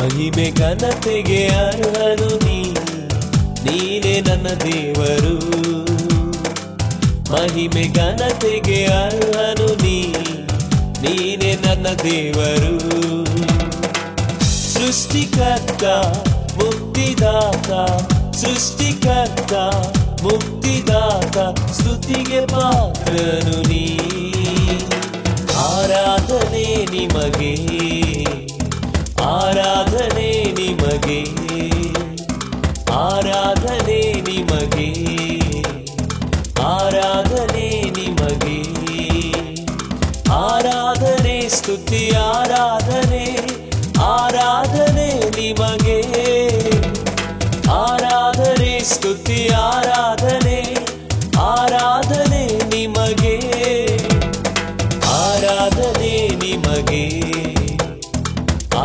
ಮಹಿಮೆ ಘನತೆಗೆ ಅರ್ಹನು ನೀನೇ ನನ್ನ ದೇವರು. ಮಹಿಮೆ ಘನತೆಗೆ ಅರ್ಹನು ನೀನೇ ನನ್ನ ದೇವರು. ಸೃಷ್ಟಿಕರ್ತ ಮುಕ್ತಿದಾತ, ಸೃಷ್ಟಿಕರ್ತ ಮುಕ್ತಿದಾತ, ಸ್ತುತಿಗೆ ಪಾತ್ರನು ನೀ. ಆರಾಧನೆ ನಿಮಗೆ, ಆರಾಧನೆ ನಿಮಗೆ, ಆರಾಧನೆ ನಿಮಗೆ, ಆರಾಧನೆ ನಿಮಗೆ, ಆರಾಧನೆ ಸ್ತುತಿ ಆರಾಧನೆ, ಆರಾಧನೆ ನಿಮಗೆ, ಆರಾಧನೆ ಸ್ತುತಿ ಆರಾಧನೆ, ಆರಾಧನೆ ನಿಮಗೆ, ಆರಾಧನೆ ನಿಮಗೆ,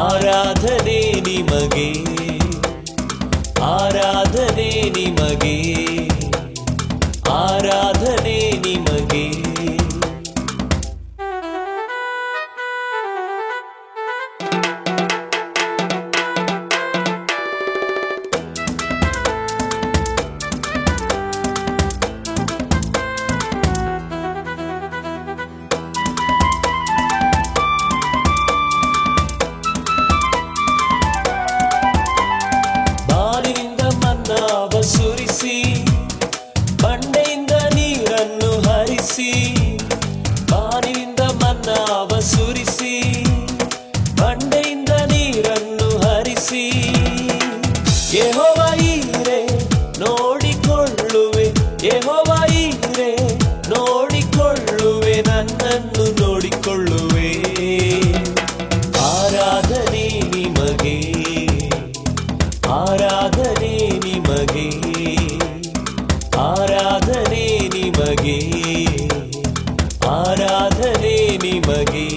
ಆರಾಧನೆ ನಿಮಗೆ, ಆರಾಧನೆ ನಿಮಗೆ, ಆರಾಧನೆ ನಿಮಗೆ. ಸುರಿಸಿ ಬಂಡೆಯಿಂದ ನೀರನ್ನು ಹರಿಸಿ, ಬಾನಿನಿಂದ ಮನ್ನಾವ ಸುರಿಸಿ ಬಂಡೆಯಿಂದ ನೀರನ್ನು ಹರಿಸಿ. ಯೆಹೋವ ಈರೆ ನೋಡಿಕೊಳ್ಳುವೆ, ಯೆಹೋವ ಈರೆ ನೋಡಿಕೊಳ್ಳುವೆ, ನನ್ನನ್ನು ನೋಡಿಕೊಳ್ಳುವೆ. ಆರಾಧನೆ ನಿಮಗೆ, ಆರಾಧನೆ ನಿಮಗೆ, ಆರಾಧನೆ ನಿಮಗೆ, ಆರಾಧನೆ ನಿಮಗೆ.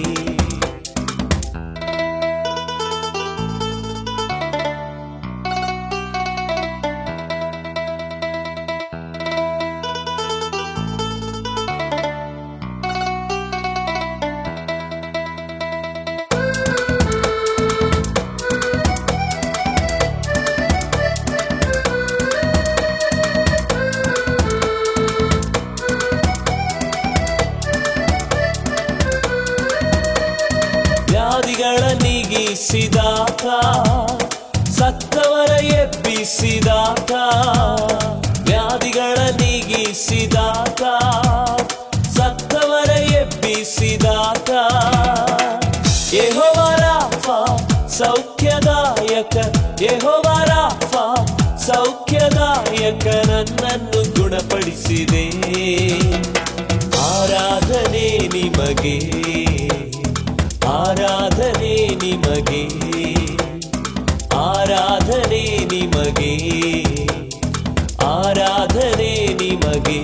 ವ್ಯಾಧಿಗಳ ನೀಗಿಸಿದಾತ, ಸತ್ತವರ ಎಬ್ಬಿಸಿದಾತ, ವ್ಯಾಧಿಗಳ ನೀಗಿಸಿದಾತ, ಸತ್ತವರ ಎಬ್ಬಿಸಿದಾತ. ಯೆಹೋವ ರಾಫ ಸೌಖ್ಯದಾಯಕ, ಯೆಹೋವ ರಾಫ ಸೌಖ್ಯದಾಯಕ, ನನ್ನನ್ನು ಗುಣಪಡಿಸಿದೆ. ಆರಾಧನೆ ನಿಮಗೆ, ಆರಾಧನೆ ನಿಮಗೆ, ಆರಾಧನೆ ನಿಮಗೆ, ಆರಾಧನೆ ನಿಮಗೆ.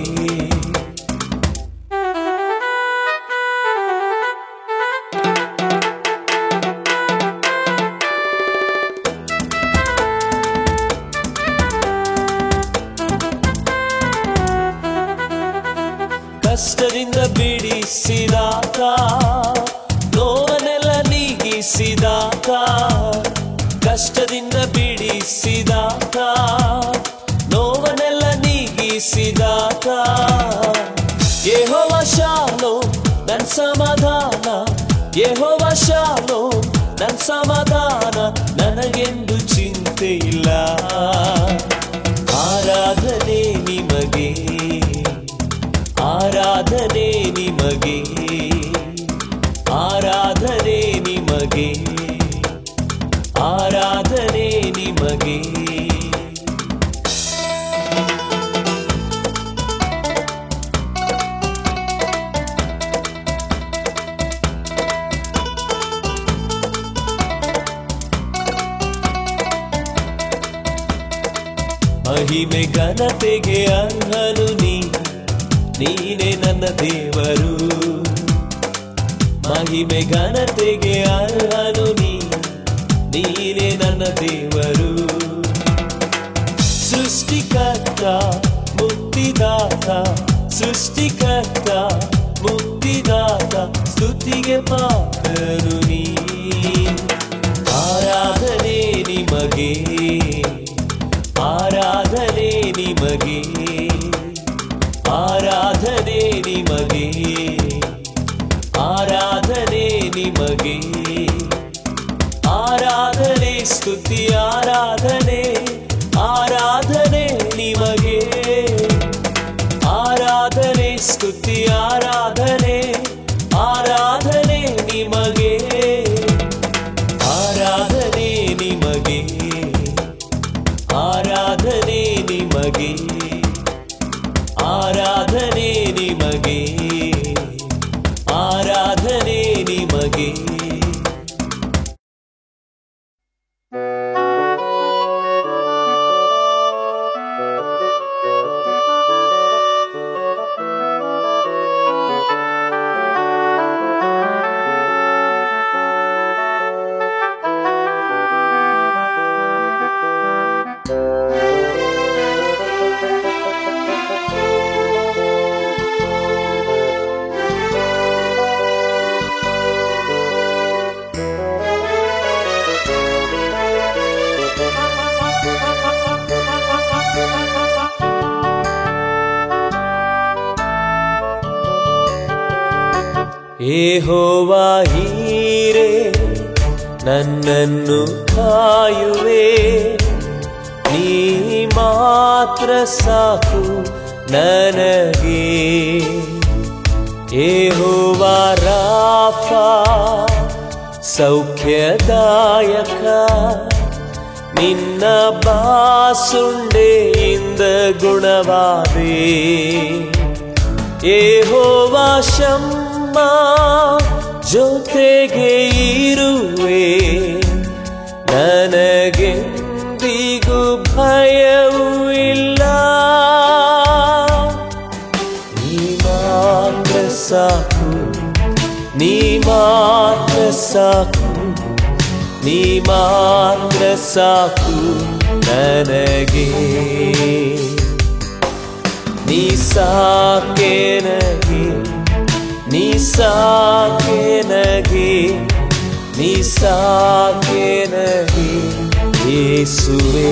ಕಷ್ಟದಿಂದ ಬಿಡಿಸಿದಾತ, ನೋವನೆಲ್ಲ ನೀಗಿಸಿದಾತ, ಕಷ್ಟದಿಂದ ಬಿಡಿಸಿದಾತ, ನೋವನೆಲ್ಲ ನೀಗಿಸಿದಾತ. ಯೆಹೋವ ಶಾಲೋಮ್ ನನ್ನ ಸಮಾಧಾನ, ಯೆಹೋವ ಶಾಲೋಮ್ ನನ್ನ ಸಮಾಧಾನ, ನನಗೆಂದು ಚಿಂತೆ ಇಲ್ಲ. ಆರಾಧನೆ ನಿಮಗೆ, ಆರಾಧನೆ ನಿಮಗೆ, ಆರಾಧನೆ ನಿಮಗೆ, ಆರಾಧನೆ ನಿಮಗೆ. ಮಹಿಮೆ ಘನತೆಗೆ ಅರ್ಹನು ನೀನೇ ನನ್ನ ದೇವರು. ಮಹಿಮೆ ಘನತೆಗೆ ಅರ್ಹನು ನೀನೇ ನನ್ನ ದೇವರು. ಸೃಷ್ಟಿಕರ್ತ ಮುಕ್ತಿದಾತ, ಸೃಷ್ಟಿಕರ್ತ ಮುಕ್ತಿದಾತ, ಸ್ತುತಿಗೆ ಪಾತ್ರನು ನೀ. ಆರಾಧನೆ ನಿಮಗೆ ಆರಾಧನೆ ನಿಮಗೆ ಆರಾಧನೆ ನಿಮಗೆ ಆರಾಧನೆ ನಿಮಗೆ ಆರಾಧನೆ ಸ್ತುತಿ ಆರಾಧನೆ ಆರಾಧನೆ ನಿಮಗೆ ಆರಾಧನೆ ಸ್ತುತಿ ಆರಾಧನೆ ಆರಾಧನೆ ನಿಮಗೆ ಆರಾಧನೆ ನಿಮಗೆ ಆರಾಧನೆ ನಿಮಗೆ ಆರಾಧನೆ ನಿಮಗೆ ಆರಾಧನೆ ನಿಮಗೆ ಯೆಹೋವಾ ಹೀರೆ ನನ್ನನ್ನು ಕಾಯುವೆ ನೀ ಮಾತ್ರ ಸಾಕು ನನಗೆ ಯೆಹೋವಾ ರಾಫಾ ಸೌಖ್ಯದಾಯಕ ನಿನ್ನ ಬಾಸುಂಡೆಯಿಂದ ಗುಣವಾದೆ ಯೆಹೋವಾ ಶಮ್ಮ ಜೊತೆಗೆ ಇರುವೆ ನನಗೆಂದಿಗೂ ಭಯವೂ ಇಲ್ಲ ನೀ ಮಾತ್ರ ಸಾಕು ನೀ ಮಾತ್ರ ಸಾಕು ನೀ ಮಾತ್ರ ಸಾಕು ನನಗೆ ನೀ ಸಾಕೆ ನನಗೆ ನೀ ಸಾಕೆ ನನಗೆ ನೀ ಸಾಕೆ ನನಗೆ ಯೇಸುವೇ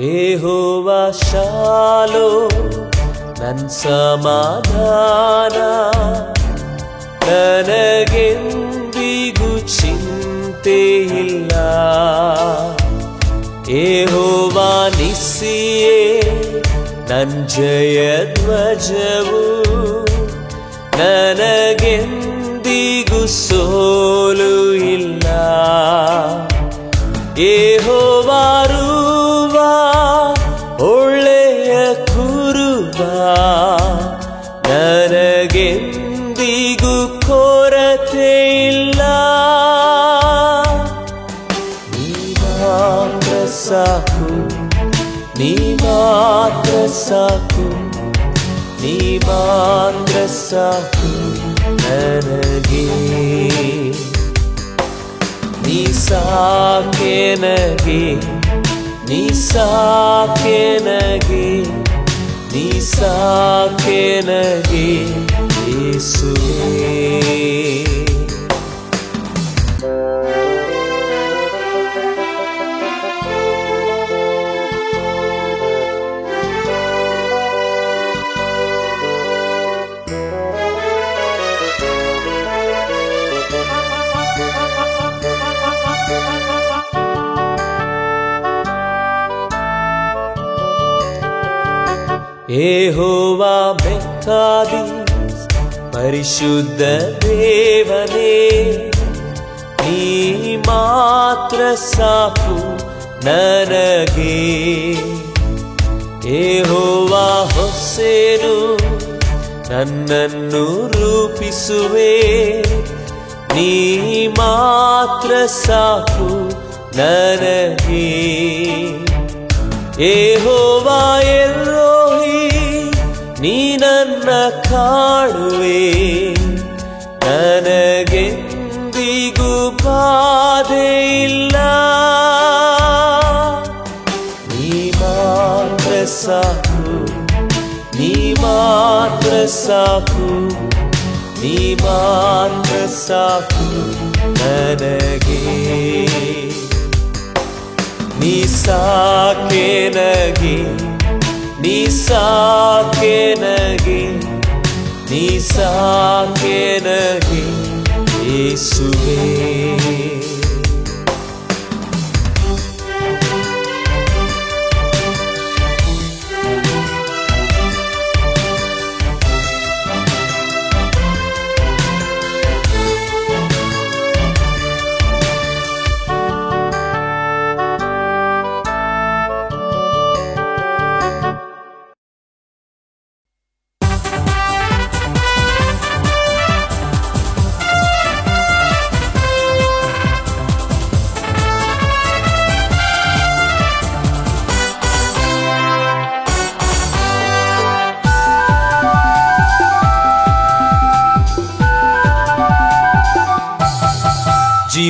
ಯೆಹೋವಾ ಶಾಲೋ ನನ್ನ ಸಮಾಧಾನ ನನಗೆಂದಿಗೂ ಚಿಂತೆ ಇಲ್ಲ ಯೆಹೋವಾ ನಿಸ್ಸಿಯೇ ನನ್ನ ಜಯಧ್ವಜವು ನನಗೆಂದಿಗೂ ಸೋಲು ಇಲ್ಲ ಯೆಹೋವಾ ರೂವಾ ಒಳ್ಳೆಯ ಕುರುಬ ನನಗೆಂದಿಗೂ ಕೊರತೆ ಇಲ್ಲ ನೀ ಮಾತ್ರ ಸಾಕು ನೀ ಮಾತ್ರ ಸಾಕು ನೀ ಮಾತ್ರ ಸಾಕು ನನಗೆ ನೀ ಸಾಕೆ ನನಗೆ ನೀ ಸಾಕೆ ನನಗೆ ನೀ ಸಾಕೆ ನನಗೆ ಯೇಸುವೇ ಯೆಹೋವಾ ಬೆಕ್ಕಾದಿ ಪರಿಶುದ್ಧ ದೇವನೇ ನೀ ಮಾತ್ರ ಸಾಕು ನನಗೆ ಯೆಹೋವಾ ಹೊಸೇನು ನನ್ನನ್ನು ರೂಪಿಸುವೆ ನೀ ಮಾತ್ರ ಸಾಕು ನನಗೆ ಯೆಹೋವಾ ಎಲ್ರೋಹಿ ನೀ ನನ್ನ ಕಾಣುವೆ ಸಾಕು ನೀ ಮಾತ್ರ ಸಾಕು ನನಗೆ ನೀ ಸಾಕೆ ನಗೆ ನೀ ಸಾಕೆ ನಗೆ ನೀ ಸಾಕೆ ನಗೆ ಯೇಸುವೇ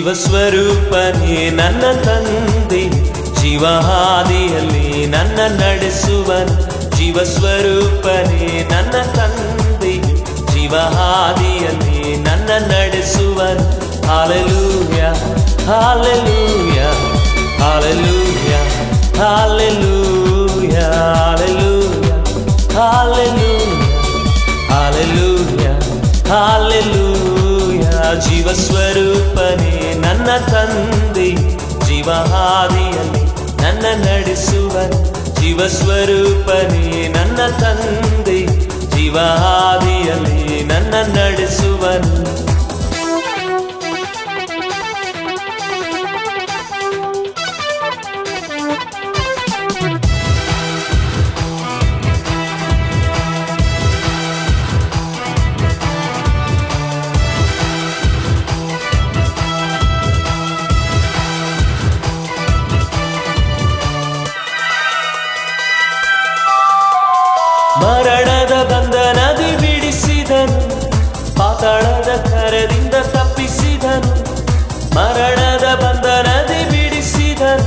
ಜೀವಸ್ವರೂಪನೇ ನನ್ನ ತಂದೆ ಜೀವಹಾದಿಯಲ್ಲಿ ನನ್ನ ನಡೆಸುವನು ಜೀವಸ್ವರೂಪನೇ ನನ್ನ ತಂದೆ ಜೀವಹಾದಿಯಲ್ಲಿ ನನ್ನ ನಡೆಸುವನು hallelujah hallelujah hallelujah hallelujah hallelujah hallelujah hallelujah ಜೀವಸ್ವರೂಪನೇ ನನ್ನ ತಂದೆ ಜೀವಹಾದಿಯಲ್ಲಿ ನನ್ನ ನಡೆಸುವನು ಜೀವಸ್ವರೂಪನೇ ನನ್ನ ತಂದೆ ಜೀವಹಾದಿಯಲ್ಲಿ ನನ್ನ ನಡೆಸುವನು ಮರಣದ ಬಂಧನದಿ ಬಿಡಿಸಿದನು ಪಾತಾಳದ ಕರದಿಂದ ತಪ್ಪಿಸಿದನು ಮರಣದ ಬಂಧನದಿ ಬಿಡಿಸಿದನು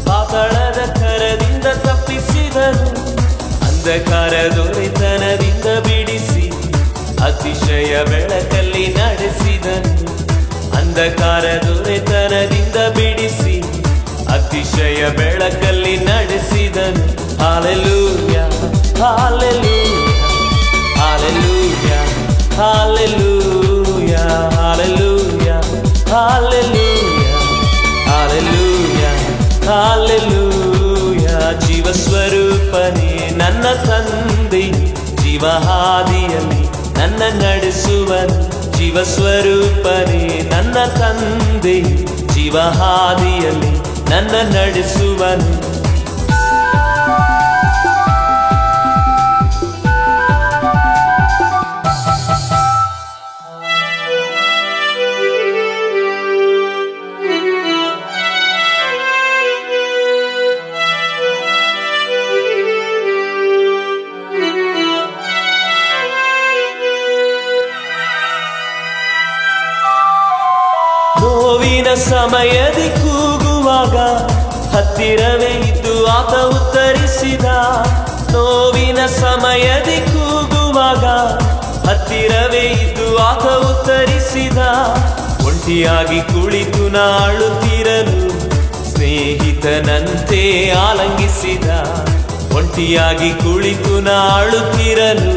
ಪಾತಾಳದ ಕರದಿಂದ ತಪ್ಪಿಸಿದನು ಅಂಧಕಾರ ದೊರೆತನದಿಂದ ಬಿಡಿಸಿ ಅತಿಶಯ ಬೆಳಕಲ್ಲಿ ನಡೆಸಿದನು ಅಂಧಕಾರ ದೊರೆತನದಿಂದ ಬಿಡಿಸಿ ಅತಿಶಯ ಬೆಳಕಲ್ಲಿ ನಡೆಸಿದನು hallelujah hallelujah hallelujah hallelujah hallelujah hallelujah hallelujah ಜೀವಸ್ವರೂಪನೇ ನನ್ನ ತಂದೆ ಜೀವಹಾದಿಯಲ್ಲಿ ನನ್ನ ನಡೆಸುವನು ಜೀವಸ್ವರೂಪನೇ ನನ್ನ ತಂದೆ ಜೀವಹಾದಿಯಲ್ಲಿ ನನ್ನ ನಡೆಸುವನು ನೋವಿನ ಸಮಯದಿ ಕೂಗುವಾಗ ಹತ್ತಿರವೇ ಇದ್ದು ಆತ ಉತ್ತರಿಸಿದ ನೋವಿನ ಸಮಯದಿ ಕೂಗುವಾಗ ಹತ್ತಿರವೇ ಇದ್ದು ಆತ ಉತ್ತರಿಸಿದ ಒಂಟಿಯಾಗಿ ಕುಳಿತು ನಾಳುತ್ತಿರಲು ಸ್ನೇಹಿತನಂತೆ ಆಲಂಗಿಸಿದ ಒಂಟಿಯಾಗಿ ಕುಳಿತು ನಾಳುತ್ತಿರಲು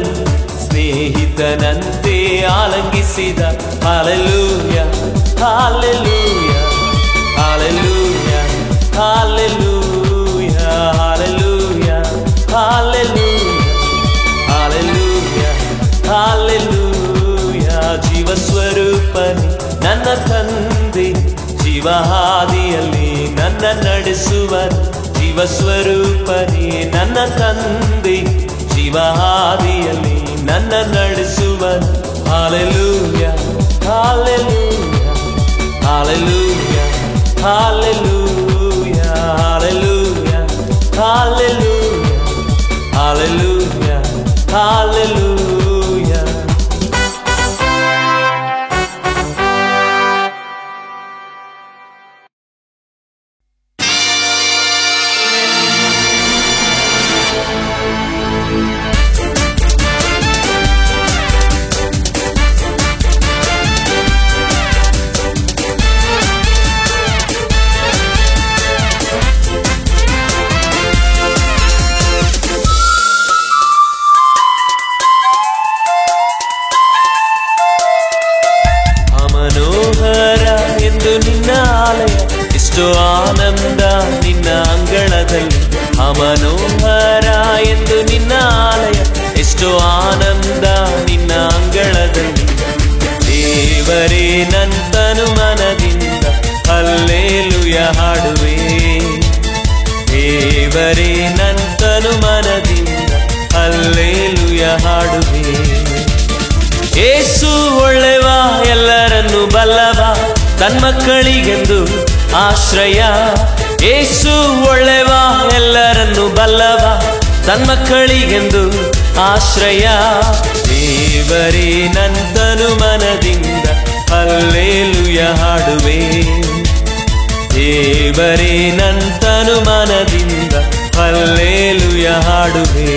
ಸ್ನೇಹಿತನಂತೆ ಆಲಂಗಿಸಿದ hallelujah hallelujah hallelujah hallelujah hallelujah hallelujah hallelujah hallelujah ಜೀವಸ್ವರೂಪನೇ ನನ್ನ ತಂದೆ ಜೀವಹಾದಿಯಲ್ಲಿ ನನ್ನ ನಡೆಸುವನು ಜೀವಸ್ವರೂಪನೇ ನನ್ನ ತಂದೆ ಜೀವಹಾದಿಯಲ್ಲಿ ನನ್ನ ನಡೆಸುವನು hallelujah hallelujah Hallelujah, hallelujah, hallelujah, hallelujah, hallelujah, hallelujah. ಮನೋಹರ ಎಂದು ನಿನ್ನ ಆಲಯ, ಎಷ್ಟೋ ಆನಂದ ನಿನ್ನ ಅಂಗಳದಲ್ಲಿ. ದೇವರೇ ನಂತನು ಮನದಿಂದ ಹಲ್ಲೇಲೂಯ ಹಾಡುವೆ. ದೇವರೇ ನಂತನು ಮನದಿಂದ ಹಲ್ಲೇಲೂಯ ಹಾಡುವೆ. ಯೇಸು ಒಳ್ಳೆವ, ಎಲ್ಲರನ್ನು ಬಲ್ಲವ, ತನ್ಮಕ್ಕಳಿಗೆಂದು ಆಶ್ರಯ. ಯೇಸು ಒಳ್ಳೆವ, ಎಲ್ಲರನ್ನು ಬಲ್ಲವ, ತನ್ಮಕ್ಕಳಿಗೆಂದು ಆಶ್ರಯ. ದೇವರೇ ನಂತನು ಮನದಿಂದ ಹಲ್ಲೇಲೂಯ ಹಾಡುವೆ. ದೇವರೇ ನಂತನು ಮನದಿಂದ ಹಲ್ಲೇಲೂಯ ಹಾಡುವೆ.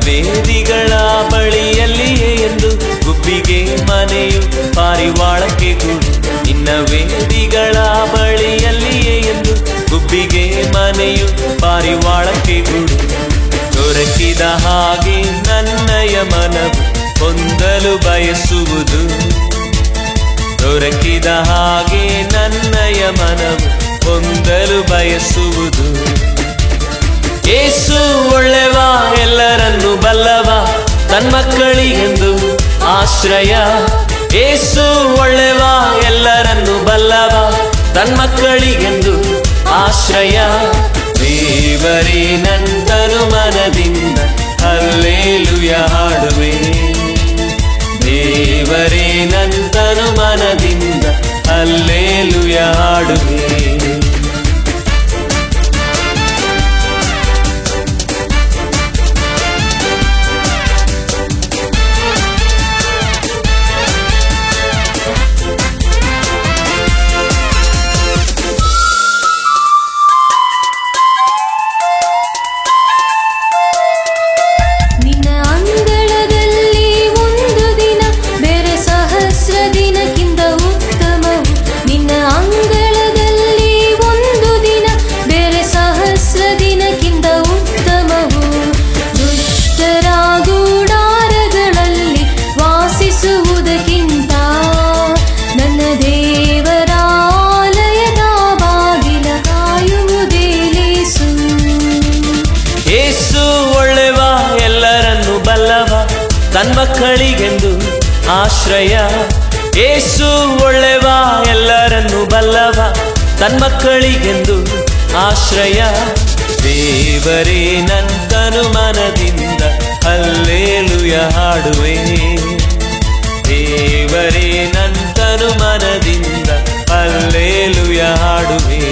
ವೇದಿಗಳ ಬಳಿಯಲ್ಲಿಯೇ ಎಂದು ಗುಬ್ಬಿಗೆ ಮನೆಯು ಪಾರಿವಾಳಕ್ಕೆ ಗೂಡು. ನಿನ್ನ ವೇದಿಗಳ ಬಳಿಯಲ್ಲಿಯೇ ಎಂದು ಗುಬ್ಬಿಗೆ ಮನೆಯು ಪಾರಿವಾಳಕ್ಕೆ ಗೂಡು. ದೊರಕಿದ ಹಾಗೆ ನನ್ನಯ ಮನವು ಹೊಂದಲು ಬಯಸುವುದು. ದೊರಕಿದ ಹಾಗೆ ನನ್ನಯ ಮನವು ಹೊಂದಲು ಬಯಸುವುದು. ಯೇಸು ಒಳ್ಳೆವ, ಎಲ್ಲರನ್ನು ಬಲ್ಲವ, ತನ್ಮಕ್ಕಳಿಗೆಂದು ಆಶ್ರಯ. ಯೇಸು ಒಳ್ಳೆವ, ಎಲ್ಲರನ್ನು ಬಲ್ಲವ, ತನ್ಮಕ್ಕಳಿಗೆಂದು ಆಶ್ರಯ. ದೇವರೇ ನಂತನು ಮನದಿಂದ ಹಲ್ಲೇಲೂಯ ಹಾಡುವೆ. ದೇವರೇ ನಂತನು ಮನದಿಂದ ಹಲ್ಲೇಲೂಯ ಹಾಡುವೆ. ತನ್ಮಕ್ಕಳಿಗೆಂದು ಆಶ್ರಯ. ಯೇಸು ಒಳ್ಳೆವ, ಎಲ್ಲರನ್ನು ಬಲ್ಲವ, ತನ್ಮಕ್ಕಳಿಗೆಂದು ಆಶ್ರಯ. ದೇವರೇ ನಂತನು ಮನದಿಂದ ಹಲ್ಲೇಲೂಯ ಹಾಡುವೆ. ದೇವರೇ ನಂತನು ಮನದಿಂದ ಹಲ್ಲೇಲೂಯ ಹಾಡುವೆ.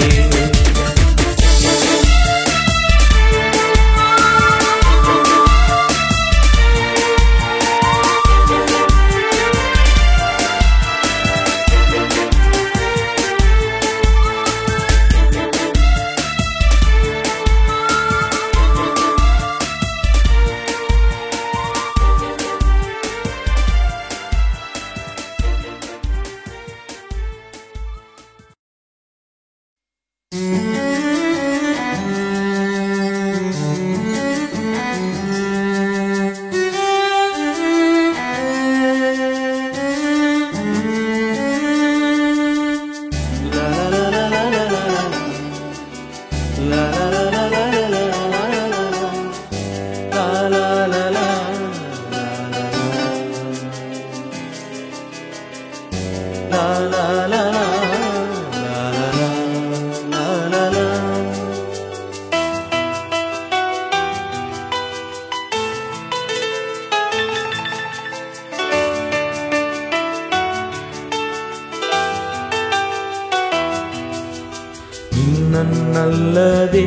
ನಿನ್ನನ್ನಲ್ಲದೆ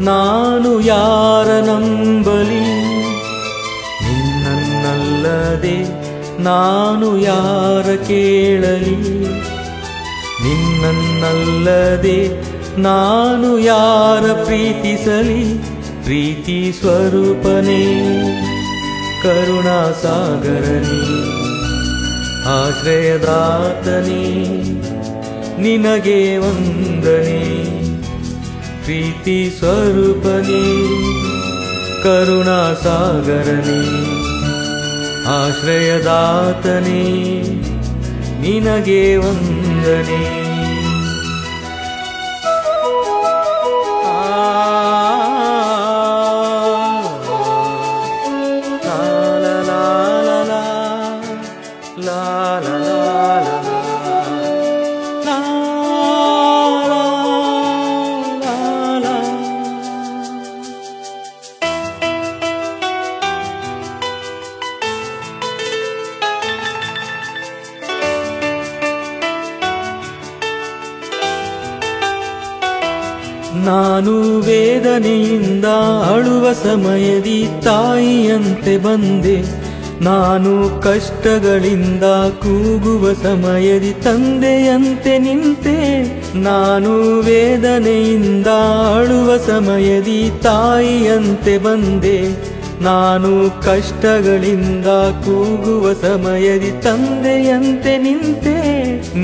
ನಾನು ಯಾರ ನಂಬಲಿ, ನಿನ್ನನ್ನಲ್ಲದೆ ನಾನು ಯಾರ ಕೇಳಲಿ. ನಿನ್ನನ್ನಲ್ಲದೆ ನಾನು ಯಾರ ಪ್ರೀತಿಸಲಿ, ಪ್ರೀತಿ ಸ್ವರೂಪನೇ ಕರುಣಾಸಾಗರನೇ ಆಶ್ರಯದಾತನೇ ನಿನಗೆ ವಂದನೆ. ಪ್ರೀತಿ ಸ್ವರೂಪನೇ ಕರುಣಾಸಾಗರನೇ ಆಶ್ರಯದಾತನೇ ನಿನಗೆ ವಂದನೆ. ನಾನು ವೇದನೆಯಿಂದ ಅಳುವ ಸಮಯದಿ ತಾಯಿಯಂತೆ ಬಂದೆ, ನಾನು ಕಷ್ಟಗಳಿಂದ ಕೂಗುವ ಸಮಯದಿ ತಂದೆಯಂತೆ ನಿಂತೆ. ನಾನು ವೇದನೆಯಿಂದ ಅಳುವ ಸಮಯದಿ ತಾಯಿಯಂತೆ ಬಂದೆ, ನಾನು ಕಷ್ಟಗಳಿಂದ ಕೂಗುವ ಸಮಯದಿ ತಂದೆಯಂತೆ ನಿಂತೆ.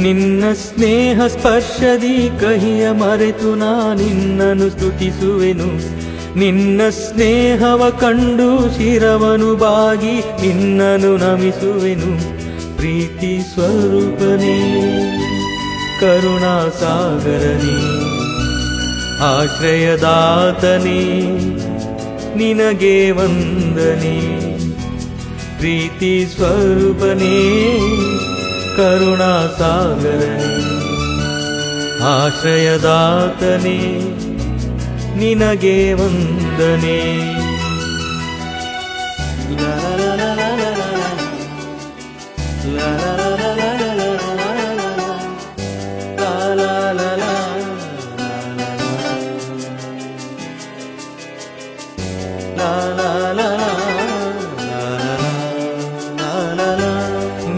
ನಿನ್ನ ಸ್ನೇಹ ಸ್ಪರ್ಶದಿ ಕಹಿಯ ಮರೆತು ನಾನಿನ್ನನು ಸ್ತುತಿಸುವೆನು. ನಿನ್ನ ಸ್ನೇಹವ ಕಂಡು ಶಿರವನು ಬಾಗಿ ನಿನ್ನನು ನಮಿಸುವೆನು. ಪ್ರೀತಿ ಸ್ವರೂಪನೇ ಕರುಣಾಸಾಗರನೇ ಆಶ್ರಯದಾತನೇ ನಿನಗೆ ವಂದನೆ. ಪ್ರೀತಿ ಸ್ವರೂಪನೇ ಕರುಣಾಸಾಗರನೇ ಆಶ್ರಯದಾತನೇ ನಿನಗೆ ವಂದನೆ.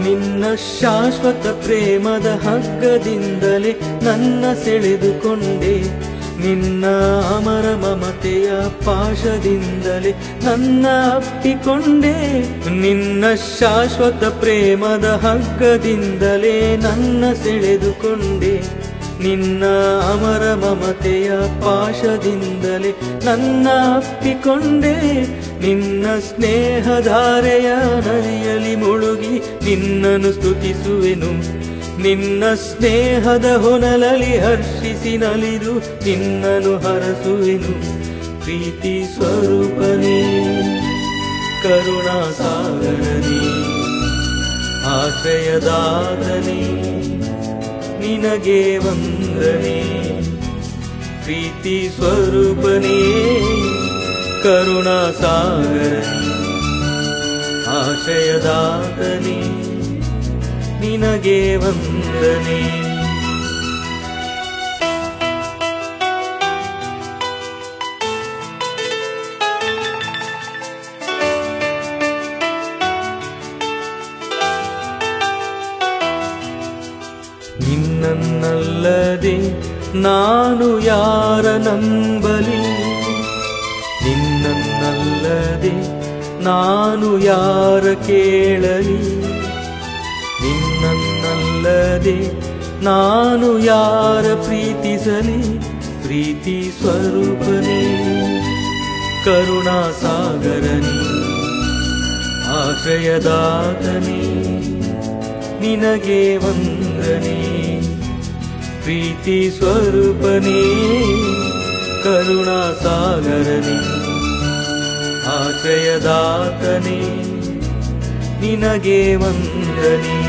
ನಿನ್ನ ಶಾಶ್ವತ ಪ್ರೇಮದ ಹಗ್ಗದಿಂದಲೇ ನನ್ನ ಸೆಳೆದುಕೊಂಡೆ, ನಿನ್ನ ಅಮರ ಮಮತೆಯ ಪಾಶದಿಂದಲೇ ನನ್ನ ಅಪ್ಪಿಕೊಂಡೆ. ನಿನ್ನ ಶಾಶ್ವತ ಪ್ರೇಮದ ಹಗ್ಗದಿಂದಲೇ ನನ್ನ ಸೆಳೆದುಕೊಂಡೆ, ನಿನ್ನ ಅಮರ ಮಮತೆಯ ಪಾಶದಿಂದಲೇ ನನ್ನ ಅಪ್ಪಿಕೊಂಡೆ. ನಿನ್ನ ಸ್ನೇಹಧಾರೆಯ ನದಿಯಲ್ಲಿ ಮುಳುಗಿ ನಿನ್ನನ್ನು ಸ್ತುತಿಸುವೆನು. ನಿನ್ನ ಸ್ನೇಹದ ಹೊನಲಲ್ಲಿ ಹರ್ಷಿಸಿ ನಲಿದು ನಿನ್ನನ್ನು ಹರಸುವೆನು. ಪ್ರೀತಿ ಸ್ವರೂಪನೇ ಕರುಣಾಸಾಗರನೇ ಆಶ್ರಯದಾತನೇ ನಿನಗೆ ವಂದನೆ. ಪ್ರೀತಿ ಸ್ವರೂಪನೇ ಕರುಣಾಸಾಗರನೇ ಆಶ್ರಯದಾತನೇ ನಿನಗೆ ವಂದನೆ. ನಿನ್ನನ್ನಲ್ಲದೆ ನಾನು ಯಾರ ನಂಬಲಿ, ನಿನ್ನನ್ನಲ್ಲದೆ ನಾನು ಯಾರ ಕೇಳಲಿ. ನಿನ್ನನ್ನಲ್ಲದೆ ನಾನು ಯಾರ ಪ್ರೀತಿಸಲಿ. ಪ್ರೀತಿ ಸ್ವರೂಪನೇ ಕರುಣಾಸಾಗರನೇ ಆಶ್ರಯದಾತನೇ ನಿನಗೆ ವಂದನೆ. ಪ್ರೀತಿ ಸ್ವರೂಪನೇ ಕರುಣಾಸಾಗರನೇ ಆಶ್ರಯದಾತನೇ ನಿನಗೆ ವಂದನೆ.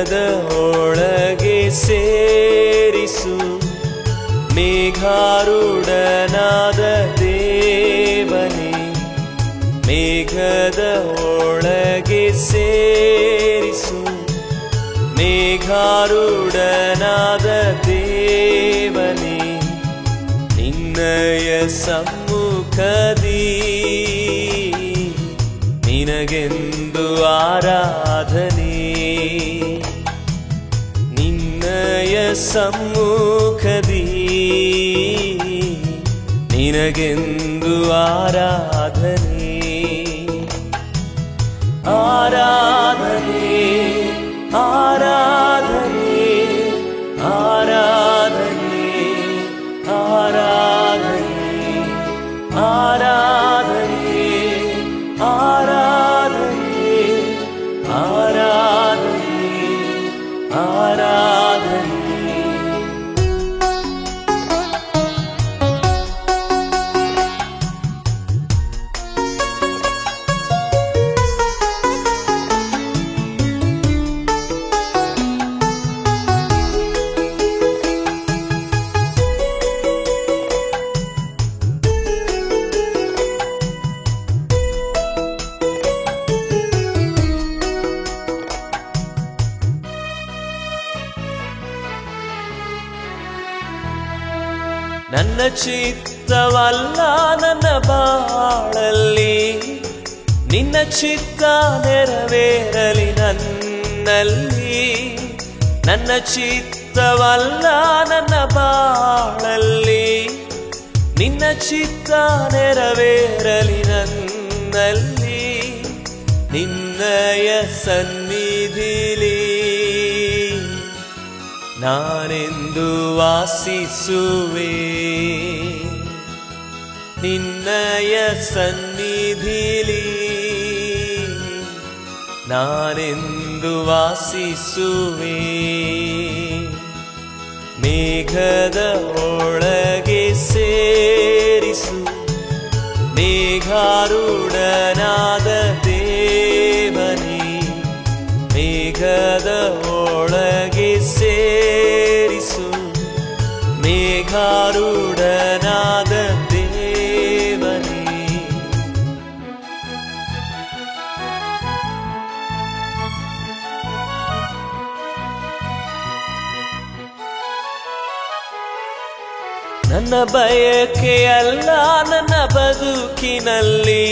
ಮೇಘದ ಒಳಗೆ ಸೇರಿಸು ಮೇಘಾರೂಢನಾದ ದೇವನೇ ಮೇಘದ ಒಳಗೆ ಸೇರಿಸು ಮೇಘಾರೂಢನಾದ ದೇವನೇ ನಿನ್ನಯ ಸಮ್ಮುಖದಿ ನಿನಗೆಂದು ಆರಾಧನೆ ನಿನ್ನಯ ಸಮ್ಮುಖದಿ ನಿನಗೆಂದು ಆರಾಧನೆ ಆರಾಧನೆ ಆರಾಧನೆ ಆರಾಧನೆ ಆರಾಧನೆ ಆರಾಧನೆ ಆರಾಧನೆ ಆರಾಧನೆ ಆರಾಧನೆ ನನ್ನ ಚಿತ್ತವಲ್ಲ ನನ್ನ ಬಾಳಲ್ಲಿ ನಿನ್ನ ಚಿತ್ತ ನೆರವೇರಲಿ ನನ್ನಲ್ಲಿ ನನ್ನ ಚಿತ್ತವಲ್ಲ ನನ್ನ ಬಾಳಲ್ಲಿ ನಿನ್ನ ಚಿತ್ತ ನೆರವೇರಲಿ ನನ್ನಲ್ಲಿ ನಿನ್ನಯ ಸನ್ನಿಧಿಲಿ ನಾನೆಂದು ವಾಸಿಸುವೆ ನಿನ್ನಯ ಸನ್ನಿಧಿಲಿ ನಾನೆಂದು ವಾಸಿಸುವೆ ಮೇಘದ ಒಳಗೆ ಸೇರಿಸು ಮೇಘಾರೂಢನಾದ ದೇವನೇ ಮೇಘದ ಒಳಗೆ ಸೇರಿಸು ಮೇಘಾರೂಢನಾದ ದೇವನೇ ನನ್ನ ಬಯಕೆಯಲ್ಲ ನನ್ನ ಬದುಕಿನಲ್ಲಿ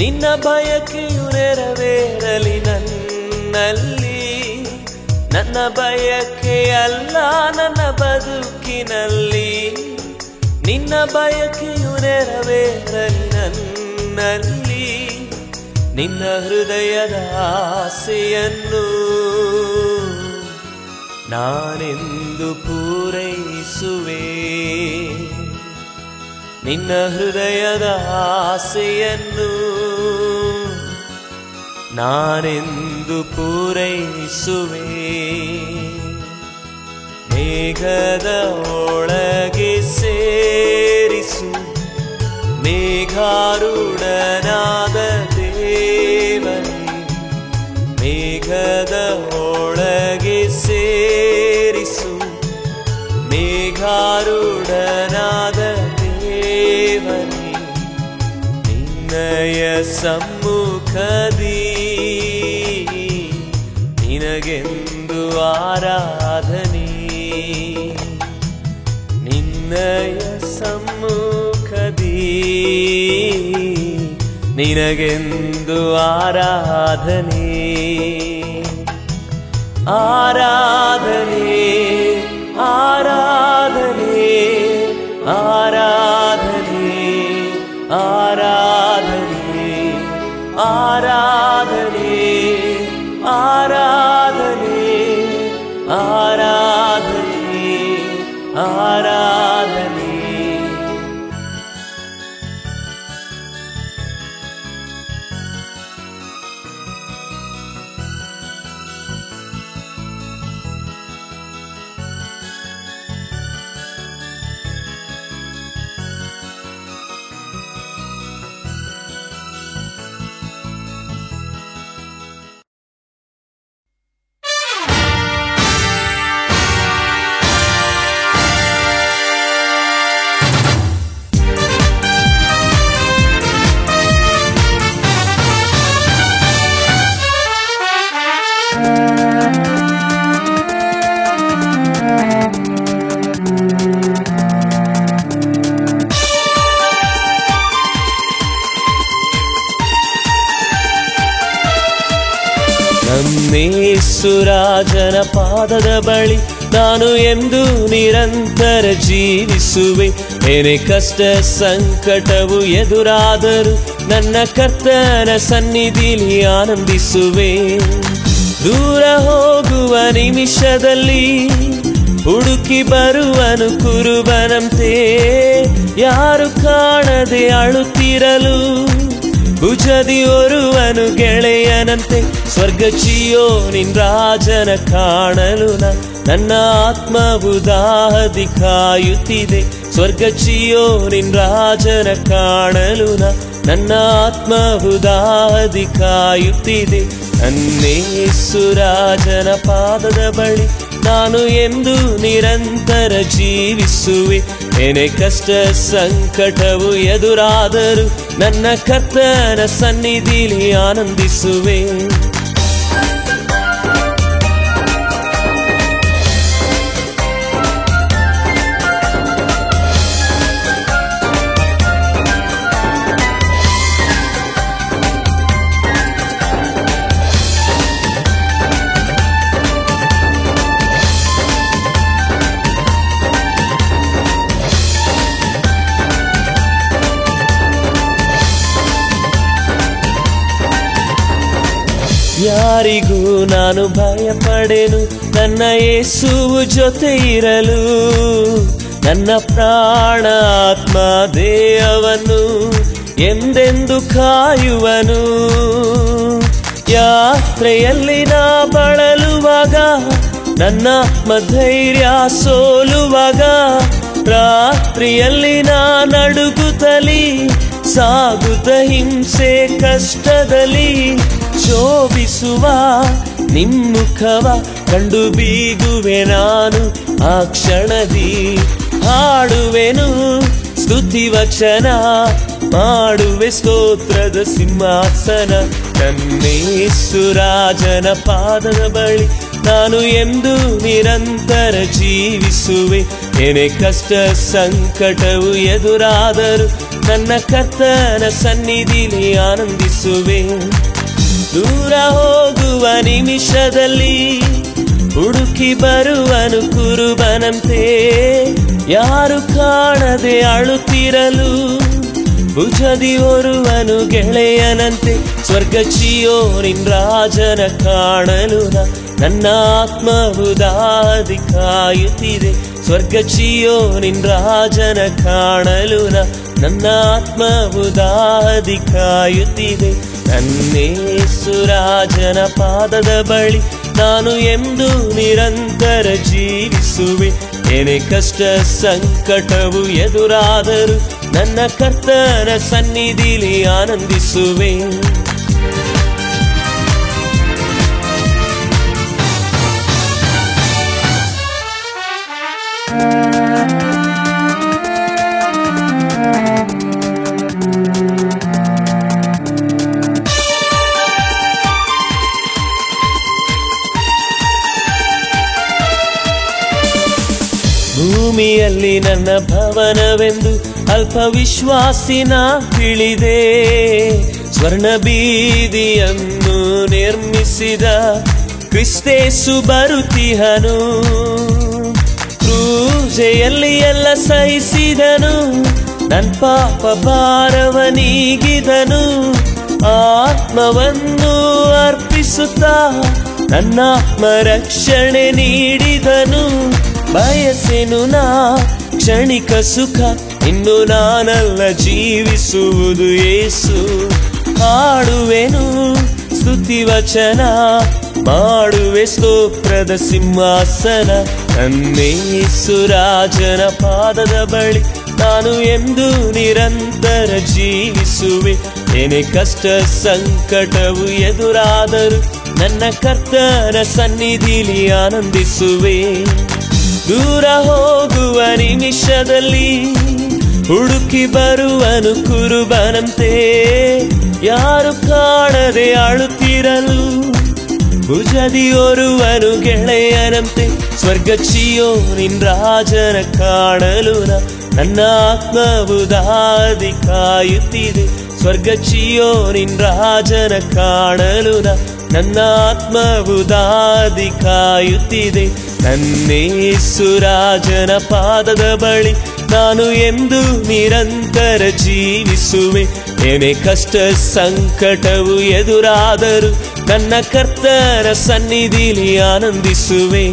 ನಿನ್ನ ಬಯಕೆಯು ನೆರವೇರಲಿ ನನ್ನಲ್ಲಿ ನನ್ನ ಬಯಕೆಯಲ್ಲ ನನ್ನ ಬದುಕಿನಲ್ಲಿ ನಿನ್ನ ಬಯಕೆಯು ನೆರವೇರಲಿ ನನ್ನಲ್ಲಿ ನಿನ್ನ ಹೃದಯದ ಆಸೆಯನ್ನು ನಾನೆಂದು ಪೂರೈಸುವೆ ನಿನ್ನ ಹೃದಯದ ಆಸೆಯನ್ನು ನಾನೆಂದು ಪೂರೈಸುವೆ ಮೇಘದ ಒಳಗೆ ಸೇರಿಸು ಮೇಘಾರೂಢನಾದ ದೇವನೇ ಮೇಘದ ಒಳಗೆ ಸೇರಿಸು ಮೇಘಾರೂಢನಾದ ದೇವನೇ ನಿನ್ನಯ ಸಮ್ಮುಖದಿ ನಿನಗೆಂದು ಆರಾಧನೆ ನಿನ್ನಯ ಸಮ್ಮುಖದಿ ನಿನಗೆಂದು ಆರಾಧನೆ ಆರಾಧನೆ ಆರಾಧನೆ ಆರಾಧನೆ ಆರಾಧನೆ ಆರಾಧನೆ ಆರಾಧನೆ ಆರಾಧನೆ ಆರಾಧನೆ ಯೇಸುರಾಜನ ಪಾದದ ಬಳಿ ನಾನು ಎಂದು ನಿರಂತರ ಜೀವಿಸುವೆ. ಏನೇ ಕಷ್ಟ ಸಂಕಟವು ಎದುರಾದರೂ ನನ್ನ ಕರ್ತನ ಸನ್ನಿಧಿಲಿ ಆನಂದಿಸುವೆ. ದೂರ ಹೋಗುವ ನಿಮಿಷದಲ್ಲಿ ಹುಡುಕಿ ಬರುವನು ಕುರುಬನಂತೆ, ಯಾರು ಕಾಣದೆ ಅಳುತ್ತಿರಲು ಭುಜದಿ ಹೊರುವನು ಗೆಳೆಯನಂತೆ. ಸ್ವರ್ಗ ಚೀಯೋನಿನ್ ರಾಜನ ಕಾಣಲು ನನ್ನ ಆತ್ಮವು ದಾಹದಿ ಕಾಯುತ್ತಿದೆ. ಸ್ವರ್ಗ ಚೀಯೋನಿನ್ ರಾಜನ ಕಾಣಲು ನನ್ನ ಆತ್ಮವು ದಾಹದಿ ಕಾಯುತ್ತಿದೆ. ಯೇಸುರಾಜನ ಪಾದದ ಬಳಿ ನಾನು ಎಂದು ನಿರಂತರ ಜೀವಿಸುವೆ. ಏನೇ ಕಷ್ಟ ಸಂಕಟವು ಎದುರಾದರೂ ನನ್ನ ಕರ್ತನ ಸನ್ನಿಧಿಲಿ ಆನಂದಿಸುವೆ. ಯಾರಿಗೂ ನಾನು ಭಯಪಡೆನು, ನನ್ನ ಯೇಸುವು ಜೊತೆ ಇರಲು. ನನ್ನ ಪ್ರಾಣ ಆತ್ಮ ದೇಹವನ್ನು ಎಂದೆಂದು ಕಾಯುವನು. ಯಾತ್ರೆಯಲ್ಲಿ ನಾ ಬಳಲುವಾಗ, ನನ್ನ ಆತ್ಮಧೈರ್ಯ ಸೋಲುವಾಗ, ರಾತ್ರಿಯಲ್ಲಿ ನಾ ನಡುಗುತ್ತಲಿ ಸಾಗುತ್ತ ಹಿಂಸೆ ಕಷ್ಟದಲ್ಲಿ ಶೋಭಿಸುವ ನಿಮ್ಮುಖವ ಕಂಡು ಬೀಗುವೆ ನಾನು. ಆ ಕ್ಷಣದಿ ಹಾಡುವೆನು ಸ್ತುತಿ ವಚನ, ಮಾಡುವೆ ಸ್ತೋತ್ರದ ಸಿಂಹಾಸನ. ಯೇಸುರಾಜನ ಪಾದದ ಬಳಿ ನಾನು ಎಂದು ನಿರಂತರ ಜೀವಿಸುವೆ. ಏನೇ ಕಷ್ಟ ಸಂಕಟವು ಎದುರಾದರೂ ನನ್ನ ಕರ್ತನ ಸನ್ನಿಧಿಲಿ ಆನಂದಿಸುವೆ. ದೂರ ಹೋಗುವ ನಿಮಿಷದಲ್ಲಿ ಹುಡುಕಿ ಬರುವನು ಕುರುಬನಂತೆ, ಯಾರು ಕಾಣದೆ ಅಳುತ್ತಿರಲು ಭುಜದಿ ಹೊರುವನು ಗೆಳೆಯನಂತೆ. ಸ್ವರ್ಗ ಚೀಯೋನಿನ್ ರಾಜನ ಕಾಣಲು ನನ್ನ ಆತ್ಮವು ದಾಹದಿ ಕಾಯುತ್ತಿದೆ. ಸ್ವರ್ಗ ಚೀಯೋನಿನ್ ರಾಜನ ಕಾಣಲು ನನ್ನ ಆತ್ಮವು ದಾಹದಿ ಕಾಯುತ್ತಿದೆ. ಯೇಸುರಾಜನ ಪಾದದ ಬಳಿ ನಾನು ಎಂದು ನಿರಂತರ ಜೀವಿಸುವೆ. ಏನೇ ಕಷ್ಟ ಸಂಕಟವು ಎದುರಾದರೂ ನನ್ನ ಕರ್ತನ ಸನ್ನಿಧಿಲಿ ಆನಂದಿಸುವೆ. ಭೂಮಿಯಲ್ಲಿ ನನ್ನ ಭವನವೆಂದು ಅಲ್ಪ ವಿಶ್ವಾಸಿನ ತಿಳಿದೆ. ಸ್ವರ್ಣ ಬೀದಿಯನ್ನು ನಿರ್ಮಿಸಿದ ಕ್ರಿಸ್ತೇಸು ಬರುತ್ತಿಹನು. ಕ್ರೂಜೆಯಲ್ಲಿ ಎಲ್ಲ ಸಹಿಸಿದನು, ನನ್ನ ಪಾಪ ಭಾರವ ನೀಗಿದನು. ಆತ್ಮವನ್ನು ಅರ್ಪಿಸುತ್ತಾ ನನ್ನ ಆತ್ಮ ರಕ್ಷಣೆ ನೀಡಿದನು. ಬಯಸೆನು ನಾ ಕ್ಷಣಿಕ ಸುಖ, ಇನ್ನು ನಾನಲ್ಲ ಜೀವಿಸುವುದು ಯೇಸು. ಹಾಡುವೆನು ಸ್ತುತಿ ವಚನ, ಮಾಡುವೆ ಸ್ತೋತ್ರದ ಸಿಂಹಾಸನ. ಯೇಸುರಾಜನ ಪಾದದ ಬಳಿ ನಾನು ಎಂದು ನಿರಂತರ ಜೀವಿಸುವೆ. ಏನೇ ಕಷ್ಟ ಸಂಕಟವು ಎದುರಾದರೂ ನನ್ನ ಕರ್ತನ ಸನ್ನಿಧಿಲಿ ಆನಂದಿಸುವೆ. ದೂರ ಹೋಗುವ ನಿಮಿಷದಲ್ಲಿ ಹುಡುಕಿ ಬರುವನು ಕುರುಬನಂತೆ, ಯಾರು ಕಾಣದೆ ಅಳುತ್ತಿರಲು ಭುಜದಿ ಹೊರುವನು ಗೆಳೆಯನಂತೆ. ಸ್ವರ್ಗ ಚೀಯೋನಿನ್ ರಾಜನ ಕಾಣಲು ನನ್ನ ಆತ್ಮವು ದಾಹದಿ ಕಾಯುತ್ತಿದೆ. ಸ್ವರ್ಗ ಚೀಯೋನಿನ್ ರಾಜನ ಕಾಣಲು ನನ್ನ ಆತ್ಮವು ದಾದಿ ಕಾಯುತ್ತಿದೆ. ನನ್ನೇಸು ರಾಜನ ಪಾದದ ಬಳಿ ನಾನು ಎಂದು ನಿರಂತರ ಜೀವಿಸುವೆ. ಏನೇ ಕಷ್ಟ ಸಂಕಟವು ಎದುರಾದರೂ ನನ್ನ ಕರ್ತನ ಸನ್ನಿಧಿಲಿ ಆನಂದಿಸುವೆ.